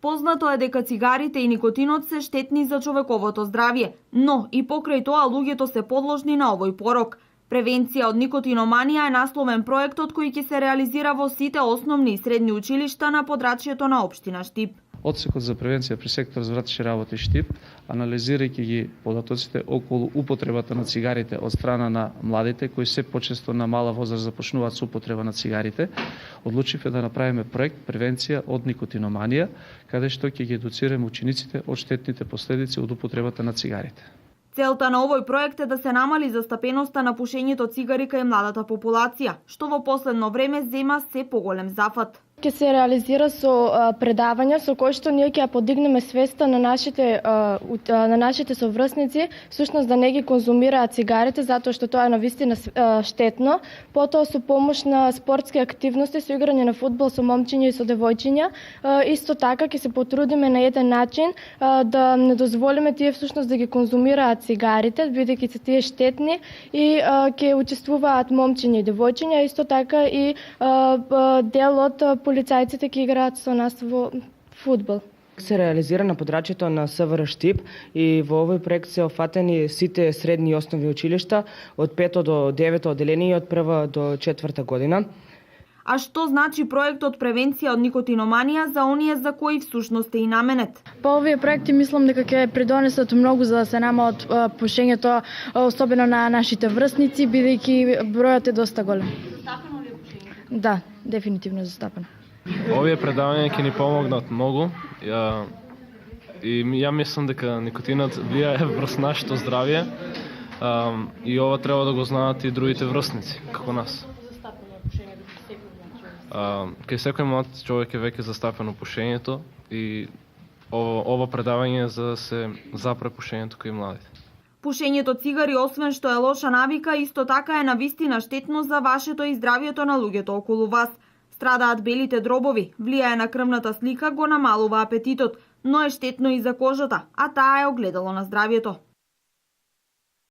Познато е дека цигарите и никотинот се штетни за човековото здравје, но и покрај тоа луѓето се подложни на овој порок. Превенција од никотиноманија е насловен проектот кој ќе се реализира во сите основни и средни училишта на подрачјето на општина Штип. Одсекот за превенција при сектор за вратични работи Штип, анализирајќи ги податоците околу употребата на цигарите од страна на младите кои се почесто на мала возраст започнуваат со употреба на цигарите, одлучивме да направиме проект превенција од никотиноманија, каде што ќе ги едуцираме учениците од штетните последици од употребата на цигарите. Целта на овој проект е да се намали застапеноста на пушењето цигари кај младата популација, што во последно време зема се поголем зафат. Ќе се реализира со предавања со кои што ние ќе ја подигнеме свеста на нашите соврсници, всушност да не ги конзумираат цигарите затоа што тоа е навистина штетно. Потоа со помош на спортски активности, со играње на фудбал со момчиња и со девојчиња, исто така ќе се потрудиме на еден начин да не дозволиме тие всушност да ги конзумираат цигарите, бидејќи се тие штетни и ќе учествуваат момчиња и девојчиња, исто така и дел од полицајците ќе играат со нас во фудбал. Се реализира на подрачјето на СВР Штип и во овој проект се офатени сите средни и основни училишта од 5 до 9 одделение и од 1 до 4 година. А што значи проектот превенција од никотиноманија за оние за кои всушност е и наменет? По овие проекти мислам дека ќе придонесат многу за да се нама од пушењето, особено на нашите врсници, бидејќи бројот е доста голем. Застапено ли е пушењето? Да, дефинитивно застапено. Овие предавања ќе ни помогнат многу. Ја мислам дека никотинот влијае врз нашето здравје и ова треба да го знаат и другите врсници, како нас. Кај секој млад човек е веќе застапено пушењето и ова предавање за да се запре пушењето кај младите. Пушењето цигари, освен што е лоша навика, исто така е навистина штетно за вашето и здравјето на луѓето околу вас. Страдаат белите дробови, влијае на крвната слика, го намалува апетитот, но е штетно и за кожата, а таа е огледало на здравјето.